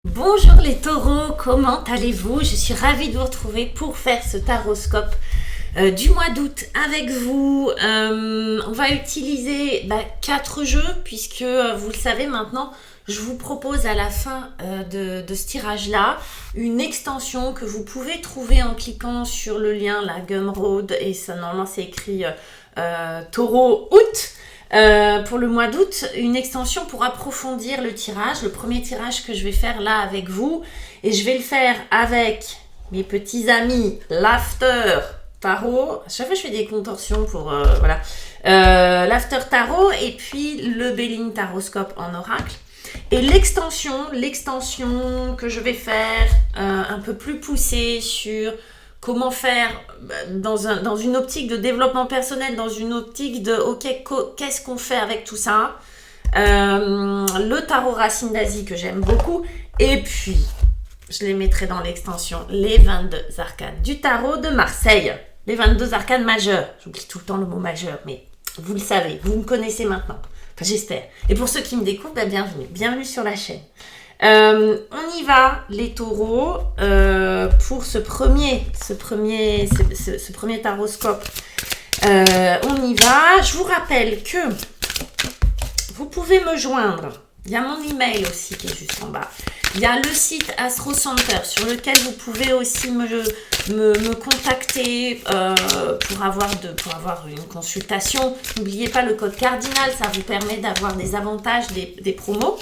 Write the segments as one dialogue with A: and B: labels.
A: Bonjour les taureaux, comment allez-vous? Je suis ravie de vous retrouver pour faire ce taroscope du mois d'août avec vous. On va utiliser 4 jeux puisque vous le savez maintenant, je vous propose à la fin de ce tirage-là une extension que vous pouvez trouver en cliquant sur le lien, la Gumroad, et ça normalement c'est écrit taureau août. Pour le mois d'août, une extension pour approfondir le tirage, le premier tirage que je vais faire là avec vous, et je vais le faire avec mes petits amis l'After Tarot. À chaque fois je fais des contorsions pour voilà, l'After Tarot et puis le Béline Taroscope en oracle. Et l'extension que je vais faire un peu plus poussée sur comment faire dans une optique de développement personnel, dans une optique de ok, qu'est-ce qu'on fait avec tout ça, le tarot racine d'Asie que j'aime beaucoup, et puis je les mettrai dans l'extension les 22 arcanes du tarot de Marseille, les 22 arcanes majeurs. J'oublie tout le temps le mot majeur, mais vous le savez, vous me connaissez maintenant, enfin j'espère. Et pour ceux qui me découvrent, bienvenue sur la chaîne. On y va les taureaux pour ce premier taroscope. On y va. Je vous rappelle que vous pouvez me joindre. Il y a mon email aussi qui est juste en bas. Il y a le site Astro Center sur lequel vous pouvez aussi me contacter pour avoir une consultation. N'oubliez pas le code cardinal, ça vous permet d'avoir des avantages, des promos.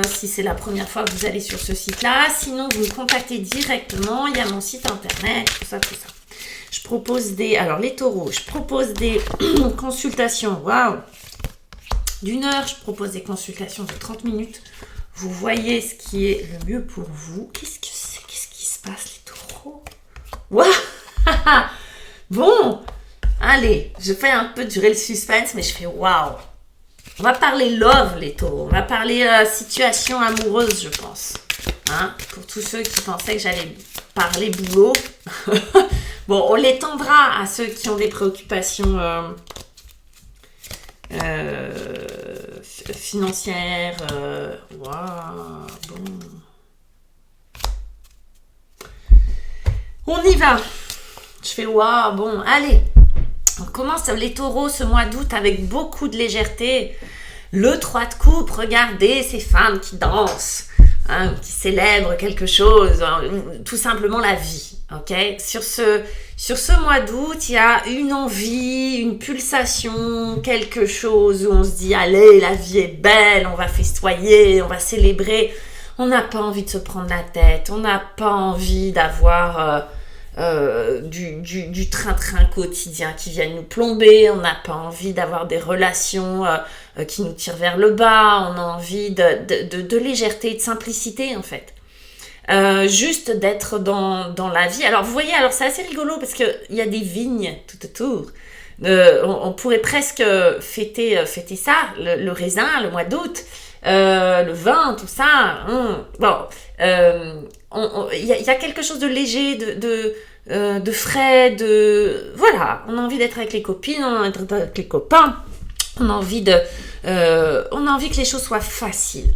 A: Si c'est la première fois que vous allez sur ce site-là. Sinon, vous me contactez directement. Il y a mon site internet, tout ça. Je propose alors les taureaux, je propose des consultations, waouh, d'1 heure. Je propose des consultations de 30 minutes. Vous voyez ce qui est le mieux pour vous. Qu'est-ce qui se passe, les taureaux? Waouh. Bon, allez, je fais un peu durer le suspense, mais je fais waouh. On va parler love, les taureaux. On va parler situation amoureuse, je pense. Hein, pour tous ceux qui pensaient que j'allais parler boulot. Bon, on l'étendra à ceux qui ont des préoccupations financières. Waouh, bon. On y va. Je fais waouh, bon, allez. On commence les taureaux ce mois d'août avec beaucoup de légèreté. Le 3 de coupe, regardez ces femmes qui dansent, hein, qui célèbrent quelque chose, hein, tout simplement la vie. Okay, sur ce mois d'août, il y a une envie, une pulsation, quelque chose où on se dit allez, la vie est belle, on va festoyer, on va célébrer. On n'a pas envie de se prendre la tête, on n'a pas envie d'avoir du train-train quotidien qui viennent nous plomber, on n'a pas envie d'avoir des relations qui nous tirent vers le bas, on a envie de légèreté, de simplicité en fait. Juste d'être dans la vie. Alors vous voyez, alors c'est assez rigolo parce qu'il y a des vignes tout autour. On pourrait presque fêter ça, le raisin, le mois d'août, le vin, tout ça. Bon, il y a quelque chose de léger, de frais, voilà, on a envie d'être avec les copines, on a envie d'être avec les copains, on a envie que les choses soient faciles.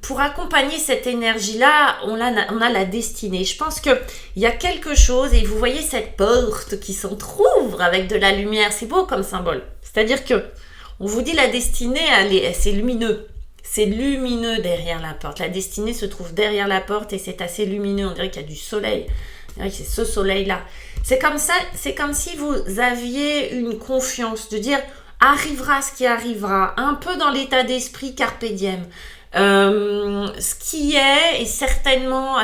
A: Pour accompagner cette énergie-là, on a la destinée. Je pense qu'il y a quelque chose, et vous voyez cette porte qui s'entrouvre avec de la lumière, c'est beau comme symbole. C'est-à-dire que on vous dit la destinée, c'est lumineux. C'est lumineux derrière la porte. La destinée se trouve derrière la porte et c'est assez lumineux. On dirait qu'il y a du soleil. On dirait que c'est ce soleil-là. C'est comme ça, c'est comme si vous aviez une confiance de dire arrivera ce qui arrivera. Un peu dans l'état d'esprit carpe diem. Ce qui est a certainement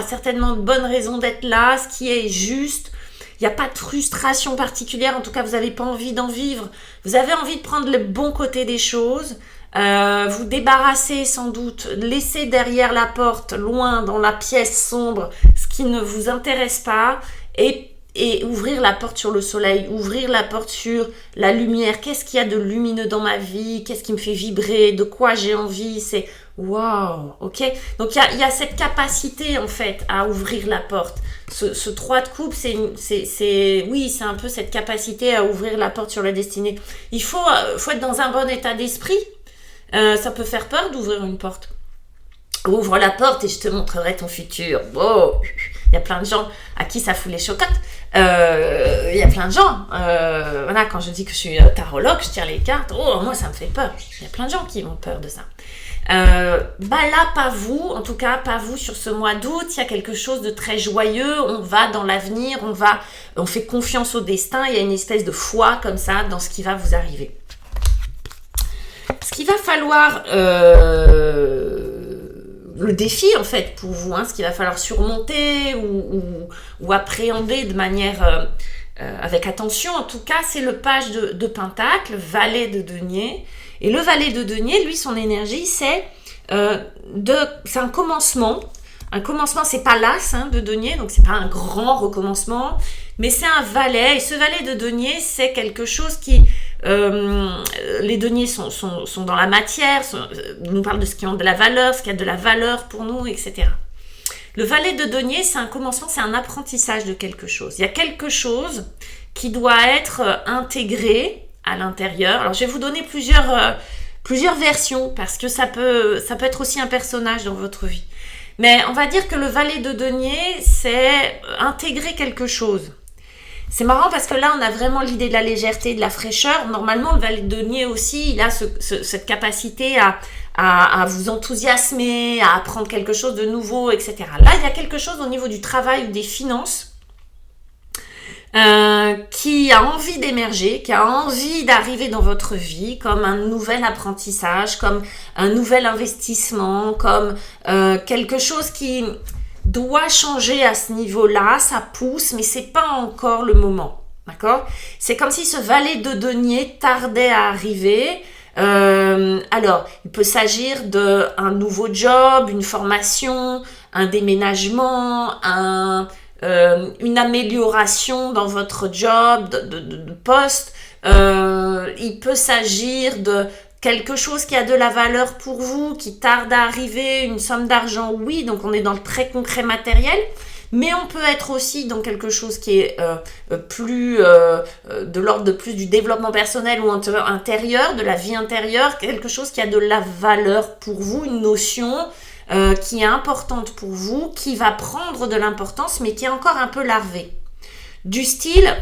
A: de bonnes raisons d'être là. Ce qui est juste. Il n'y a pas de frustration particulière. En tout cas, vous n'avez pas envie d'en vivre. Vous avez envie de prendre le bon côté des choses. Vous débarrasser sans doute, laisser derrière la porte, loin dans la pièce sombre, ce qui ne vous intéresse pas, et ouvrir la porte sur le soleil, ouvrir la porte sur la lumière. Qu'est-ce qu'il y a de lumineux dans ma vie? Qu'est-ce qui me fait vibrer? De quoi j'ai envie? C'est waouh, ok? Donc il y a cette capacité en fait à ouvrir la porte. Ce 3 de coupe, c'est un peu cette capacité à ouvrir la porte sur la destinée. Il faut être dans un bon état d'esprit. Ça peut faire peur d'ouvrir une porte. Ouvre la porte et je te montrerai ton futur. Oh, il y a plein de gens à qui ça fout les chocottes. Il y a plein de gens. Voilà, quand je dis que je suis tarologue, je tire les cartes. Oh, moi, ça me fait peur. Il y a plein de gens qui ont peur de ça. Là, pas vous. En tout cas, pas vous sur ce mois d'août. Il y a quelque chose de très joyeux. On va dans l'avenir. On fait confiance au destin. Il y a une espèce de foi comme ça dans ce qui va vous arriver. Ce qu'il va falloir... le défi en fait pour vous, ce qu'il va falloir surmonter ou appréhender de manière avec attention en tout cas, c'est le page de Pentacle, valet de denier. Et le valet de denier, lui, son énergie, c'est un commencement. Un commencement, c'est pas l'as de denier, donc c'est pas un grand recommencement, mais c'est un valet. Et ce valet de denier, c'est quelque chose qui... les deniers sont dans la matière, nous parlent de ce qui a de la valeur, ce qui a de la valeur pour nous, etc. Le valet de denier, c'est un commencement, c'est un apprentissage de quelque chose. Il y a quelque chose qui doit être intégré à l'intérieur. Alors, je vais vous donner plusieurs versions parce que ça peut être aussi un personnage dans votre vie. Mais on va dire que le valet de denier, c'est intégrer quelque chose. C'est marrant parce que là, on a vraiment l'idée de la légèreté, de la fraîcheur. Normalement, le valet de denier aussi, il a cette capacité à vous enthousiasmer, à apprendre quelque chose de nouveau, etc. Là, il y a quelque chose au niveau du travail ou des finances qui a envie d'émerger, qui a envie d'arriver dans votre vie comme un nouvel apprentissage, comme un nouvel investissement, comme quelque chose qui doit changer à ce niveau-là, ça pousse, mais c'est pas encore le moment, d'accord? C'est comme si ce valet de denier tardait à arriver. Alors, il peut s'agir d'un nouveau job, une formation, un déménagement, une amélioration dans votre job de poste. Il peut s'agir de quelque chose qui a de la valeur pour vous, qui tarde à arriver, une somme d'argent, oui, donc on est dans le très concret matériel, mais on peut être aussi dans quelque chose qui est plus de l'ordre de plus du développement personnel ou intérieur, de la vie intérieure, quelque chose qui a de la valeur pour vous, une notion qui est importante pour vous, qui va prendre de l'importance, mais qui est encore un peu larvée. Du style...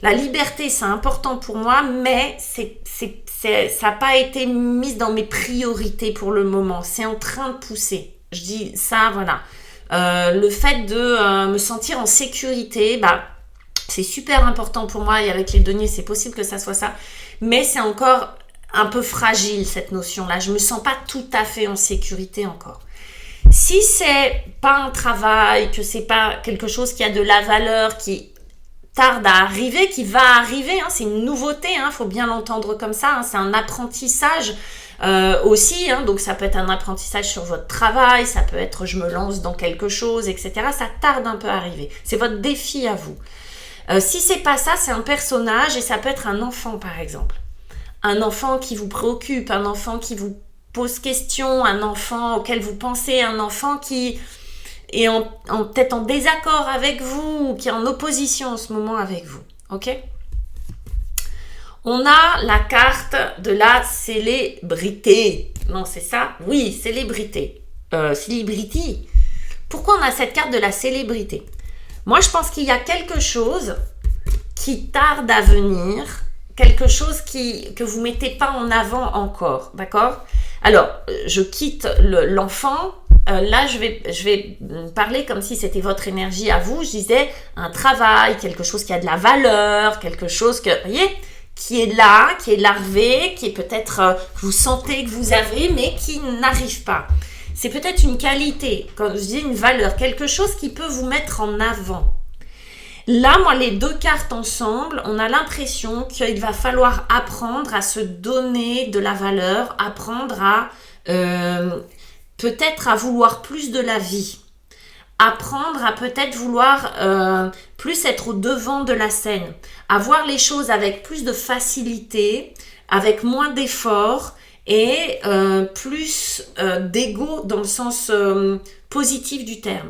A: la liberté, c'est important pour moi, mais ça n'a pas été mis dans mes priorités pour le moment. C'est en train de pousser. Je dis ça, voilà. Le fait de me sentir en sécurité, c'est super important pour moi. Et avec les deniers, c'est possible que ça soit ça. Mais c'est encore un peu fragile, cette notion-là. Je ne me sens pas tout à fait en sécurité encore. Si c'est pas un travail, que c'est pas quelque chose qui a de la valeur, qui tarde à arriver, qui va arriver, c'est une nouveauté, faut bien l'entendre comme ça, c'est un apprentissage aussi, donc ça peut être un apprentissage sur votre travail, ça peut être je me lance dans quelque chose, etc. Ça tarde un peu à arriver, c'est votre défi à vous. Si c'est pas ça, c'est un personnage et ça peut être un enfant par exemple. Un enfant qui vous préoccupe, un enfant qui vous pose question, un enfant auquel vous pensez, un enfant qui... et peut-être en désaccord avec vous, ou qui est en opposition en ce moment avec vous, ok? On a la carte de la célébrité. Non, c'est ça? Oui, célébrité. Celebrity. Pourquoi on a cette carte de la célébrité? Moi, je pense qu'il y a quelque chose qui tarde à venir, quelque chose que vous ne mettez pas en avant encore, d'accord? Alors, je quitte l'enfant. Là, je vais parler comme si c'était votre énergie à vous. Je disais un travail, quelque chose qui a de la valeur, quelque chose vous voyez, qui est là, qui est larvé, qui est peut-être que vous sentez que vous avez, mais qui n'arrive pas. C'est peut-être une qualité, comme je dis, une valeur, quelque chose qui peut vous mettre en avant. Là, moi, les deux cartes ensemble, on a l'impression qu'il va falloir apprendre à se donner de la valeur, apprendre à peut-être à vouloir plus de la vie, apprendre à peut-être vouloir plus être au devant de la scène, à voir les choses avec plus de facilité, avec moins d'efforts et plus d'ego dans le sens positif du terme.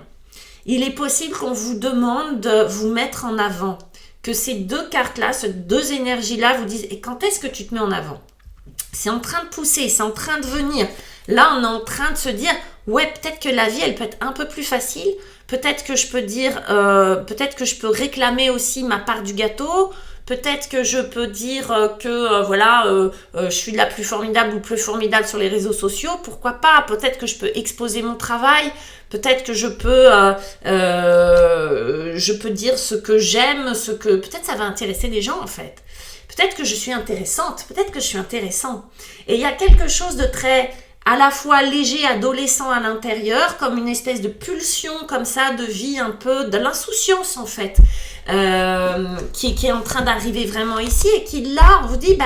A: Il est possible qu'on vous demande de vous mettre en avant, que ces deux cartes-là, ces deux énergies-là vous disent « Et quand est-ce que tu te mets en avant ?» C'est en train de pousser, c'est en train de venir. Là, on est en train de se dire, ouais, peut-être que la vie, elle peut être un peu plus facile. Peut-être que je peux dire, peut-être que je peux réclamer aussi ma part du gâteau. Peut-être que je peux dire que je suis la plus formidable ou plus formidable sur les réseaux sociaux. Pourquoi pas? Peut-être que je peux exposer mon travail. Peut-être que je peux dire ce que j'aime, peut-être ça va intéresser des gens en fait. Peut-être que je suis intéressante. Peut-être que je suis intéressant. Et il y a quelque chose de très à la fois léger, adolescent à l'intérieur, comme une espèce de pulsion comme ça de vie, un peu de l'insouciance en fait, qui est en train d'arriver vraiment ici et qui là on vous dit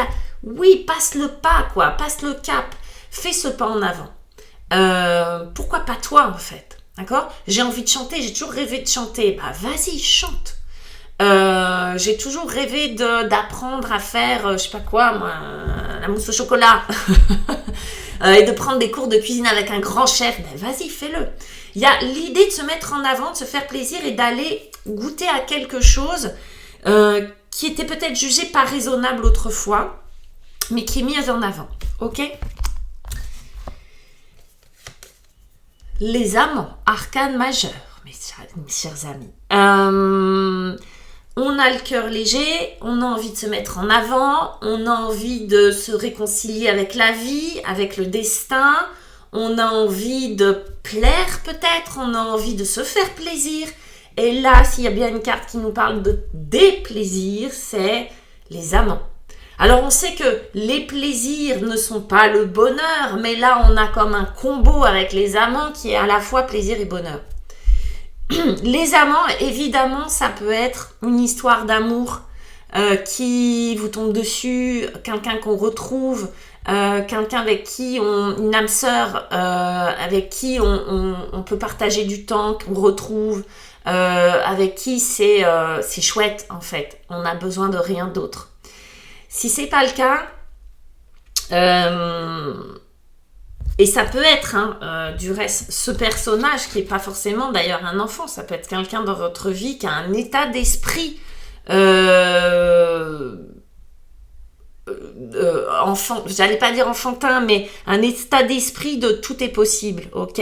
A: oui, passe le pas quoi, passe le cap, fais ce pas en avant. Pourquoi pas toi en fait, d'accord? J'ai envie de chanter, j'ai toujours rêvé de chanter, vas-y chante. J'ai toujours rêvé d'apprendre à faire, je sais pas quoi moi, la mousse au chocolat. Et de prendre des cours de cuisine avec un grand chef, vas-y, fais-le. Il y a l'idée de se mettre en avant, de se faire plaisir et d'aller goûter à quelque chose qui était peut-être jugé pas raisonnable autrefois, mais qui est mis en avant. Ok? Les amants, arcane majeur, mes chers amis. On a le cœur léger, on a envie de se mettre en avant, on a envie de se réconcilier avec la vie, avec le destin, on a envie de plaire peut-être, on a envie de se faire plaisir. Et là, s'il y a bien une carte qui nous parle de déplaisir, c'est les amants. Alors on sait que les plaisirs ne sont pas le bonheur, mais là on a comme un combo avec les amants qui est à la fois plaisir et bonheur. Les amants, évidemment, ça peut être une histoire d'amour qui vous tombe dessus, quelqu'un qu'on retrouve, quelqu'un avec qui une âme sœur, avec qui on peut partager du temps, qu'on retrouve, avec qui c'est chouette en fait. On n'a besoin de rien d'autre. Si c'est pas le cas, et ça peut être, du reste, ce personnage qui n'est pas forcément d'ailleurs un enfant, ça peut être quelqu'un dans votre vie qui a un état d'esprit j'allais pas dire enfantin, mais un état d'esprit de tout est possible, ok?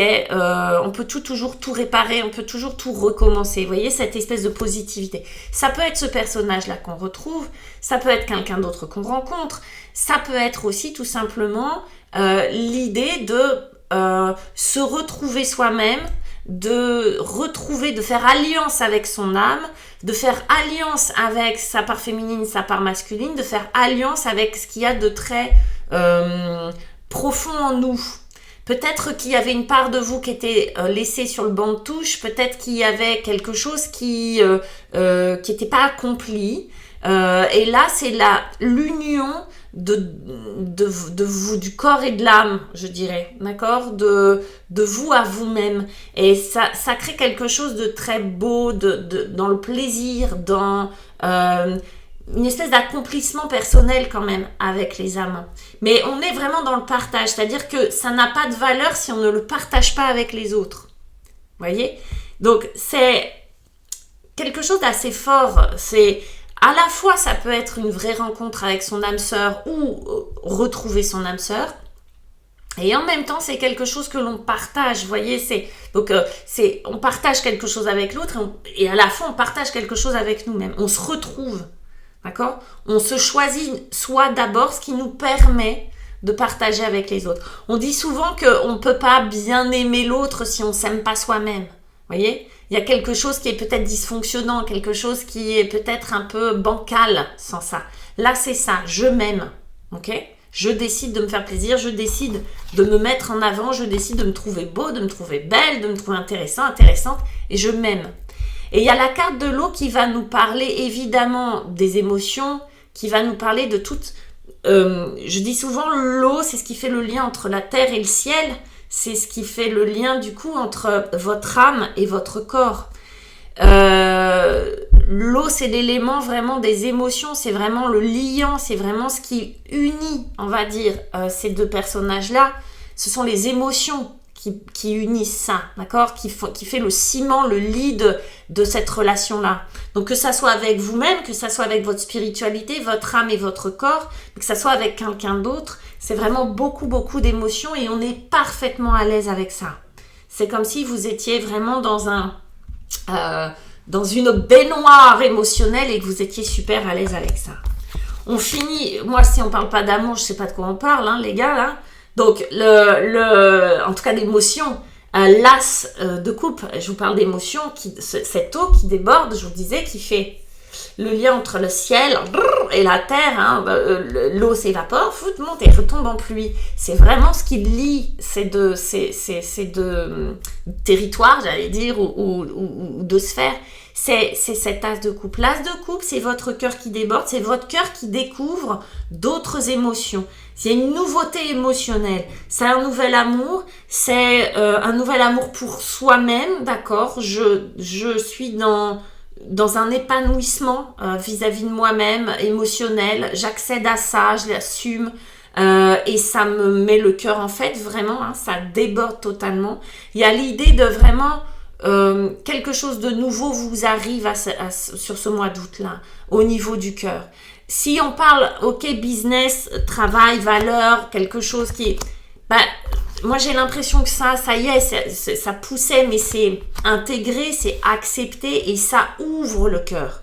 A: On peut toujours tout réparer, on peut toujours tout recommencer. Vous voyez, cette espèce de positivité. Ça peut être ce personnage-là qu'on retrouve, ça peut être quelqu'un d'autre qu'on rencontre, ça peut être aussi tout simplement l'idée de se retrouver soi-même, de faire alliance avec son âme, de faire alliance avec sa part féminine, sa part masculine, de faire alliance avec ce qu'il y a de très profond en nous. Peut-être qu'il y avait une part de vous qui était laissée sur le banc de touche, peut-être qu'il y avait quelque chose qui n'était pas accompli. Et là, c'est l'union de vous, du corps et de l'âme, je dirais, d'accord, de vous à vous-même, et ça crée quelque chose de très beau, dans le plaisir, dans une espèce d'accomplissement personnel quand même avec les amants. Mais on est vraiment dans le partage, c'est-à-dire que ça n'a pas de valeur si on ne le partage pas avec les autres. Vous voyez? Donc c'est quelque chose d'assez fort. C'est à la fois, ça peut être une vraie rencontre avec son âme sœur ou retrouver son âme sœur. Et en même temps, c'est quelque chose que l'on partage, vous voyez, on partage quelque chose avec l'autre et à la fois, on partage quelque chose avec nous-mêmes. On se retrouve, d'accord? On se choisit soi d'abord, ce qui nous permet de partager avec les autres. On dit souvent qu'on ne peut pas bien aimer l'autre si on ne s'aime pas soi-même, vous voyez? Il y a quelque chose qui est peut-être dysfonctionnant, quelque chose qui est peut-être un peu bancal sans ça. Là, c'est ça, je m'aime, ok? Je décide de me faire plaisir, je décide de me mettre en avant, je décide de me trouver beau, de me trouver belle, de me trouver intéressante, et je m'aime. Et il y a la carte de l'eau qui va nous parler évidemment des émotions, qui va nous parler de toutes... je dis souvent, l'eau, c'est ce qui fait le lien entre la terre et le ciel. C'est ce qui fait le lien du coup entre votre âme et votre corps. L'eau, c'est l'élément vraiment des émotions, c'est vraiment le liant, c'est vraiment ce qui unit, on va dire, ces deux personnages-là. Ce sont les émotions qui unissent ça, d'accord, qui fait le ciment, le lit de cette relation-là. Donc que ça soit avec vous-même, que ça soit avec votre spiritualité, votre âme et votre corps, que ça soit avec quelqu'un d'autre, c'est vraiment beaucoup, beaucoup d'émotions et on est parfaitement à l'aise avec ça. C'est comme si vous étiez vraiment dans une baignoire émotionnelle et que vous étiez super à l'aise avec ça. On finit, moi si on parle pas d'amour, je sais pas de quoi on parle, hein, les gars, là. Donc, en tout cas d'émotion, l'as de coupe, je vous parle d'émotion, cette eau qui déborde, je vous disais, qui fait le lien entre le ciel et la terre, hein, l'eau s'évapore, monte et retombe en pluie. C'est vraiment ce qui lie ces deux territoires, j'allais dire, ou deux sphères. C'est cette as de coupe. L'as de coupe, c'est votre cœur qui déborde, c'est votre cœur qui découvre d'autres émotions. C'est une nouveauté émotionnelle, c'est un nouvel amour, c'est un nouvel amour pour soi-même, d'accord. Je suis dans un épanouissement vis-à-vis de moi-même, émotionnel, j'accède à ça, je l'assume. Et ça me met le cœur en fête, vraiment, hein, ça déborde totalement. Il y a l'idée de vraiment quelque chose de nouveau vous arrive sur ce mois d'août-là, au niveau du cœur. Si on parle, ok, business, travail, valeur, quelque chose qui... moi j'ai l'impression que ça y est, ça poussait, mais c'est intégré, c'est accepté et ça ouvre le cœur.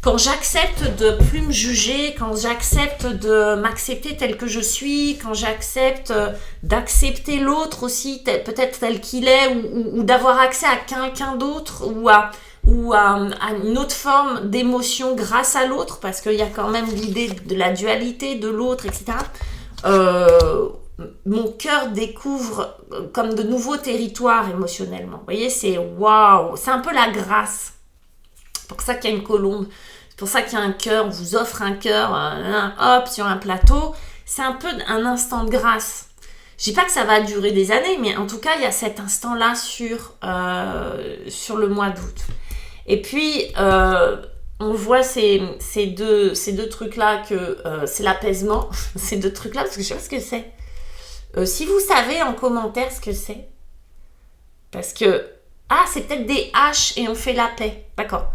A: Quand j'accepte de plus me juger, quand j'accepte de m'accepter tel que je suis, quand j'accepte d'accepter l'autre aussi, peut-être tel qu'il est, ou d'avoir accès à quelqu'un d'autre, ou à une autre forme d'émotion grâce à l'autre, parce qu'il y a quand même l'idée de la dualité de l'autre, etc. Mon cœur découvre comme de nouveaux territoires émotionnellement. Vous voyez, c'est waouh, c'est un peu la grâce. C'est pour ça qu'il y a une colombe. C'est pour ça qu'il y a un cœur, on vous offre un cœur, hop, sur un plateau. C'est un peu un instant de grâce. Je dis pas que ça va durer des années, mais en tout cas, il y a cet instant-là sur le mois d'août. Et puis, on voit ces deux trucs-là, que c'est l'apaisement, ces deux trucs-là, parce que je sais pas ce que c'est. Si vous savez en commentaire ce que c'est, parce que, c'est peut-être des haches et on fait la paix, d'accord.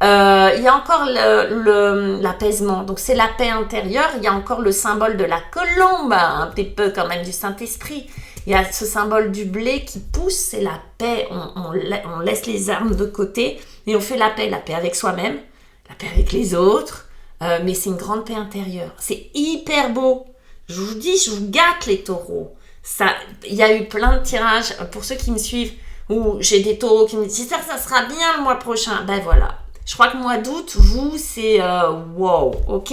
A: Il y a encore l'apaisement, donc c'est la paix intérieure. Il y a encore le symbole de la colombe, un petit peu quand même du Saint-Esprit. Il y a ce symbole du blé qui pousse, c'est la paix. On laisse les armes de côté et on fait la paix avec soi-même, la paix avec les autres, mais c'est une grande paix intérieure. C'est hyper beau. Je vous dis, je vous gâte les taureaux. Il y a eu plein de tirages, pour ceux qui me suivent, où j'ai des taureaux qui me disent « J'espère que ça sera bien le mois prochain ». Ben voilà. Je crois que le mois d'août, vous, c'est wow, ok.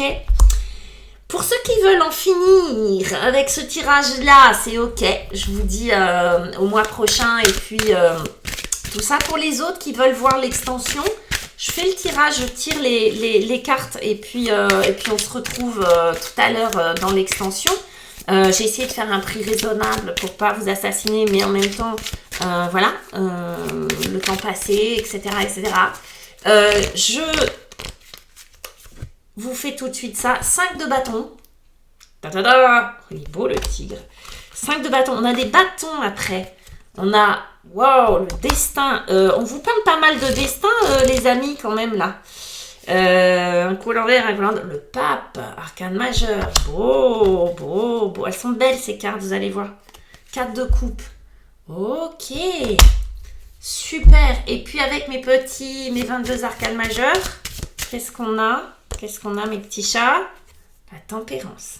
A: Pour ceux qui veulent en finir avec ce tirage-là, c'est ok. Je vous dis au mois prochain. Et puis, tout ça pour les autres qui veulent voir l'extension. Je fais le tirage, je tire les cartes. Et puis on se retrouve tout à l'heure dans l'extension. J'ai essayé de faire un prix raisonnable pour pas vous assassiner. Mais en même temps, voilà, le temps passé, etc., etc., je vous fais tout de suite ça. 5 de bâtons. Ta-ta-da! Il est beau le tigre. 5 de bâtons. On a des bâtons après. On a, wow, le destin. On vous parle pas mal de destin, les amis, quand même, là. Un coup à l'envers, un coup à l'envers. Le pape, arcane majeur. Beau, beau, beau. Elles sont belles, ces cartes, vous allez voir. 4 de coupe. Ok. Super. Et puis avec mes 22 arcanes majeurs, qu'est-ce qu'on a, mes petits chats? La tempérance.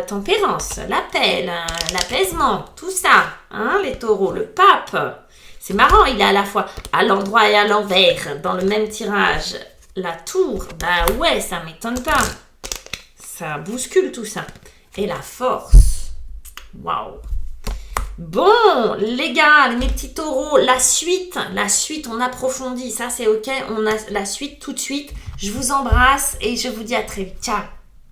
A: Tempérance, la paix, l'apaisement, tout ça, hein, les taureaux, le pape. C'est marrant, il est à la fois à l'endroit et à l'envers, dans le même tirage. La tour, bah ouais, ça m'étonne pas. Ça bouscule tout ça. Et la force. Waouh. Bon, les gars, mes petits taureaux, la suite, on approfondit, ça c'est ok, on a la suite tout de suite. Je vous embrasse et je vous dis à très vite. Ciao.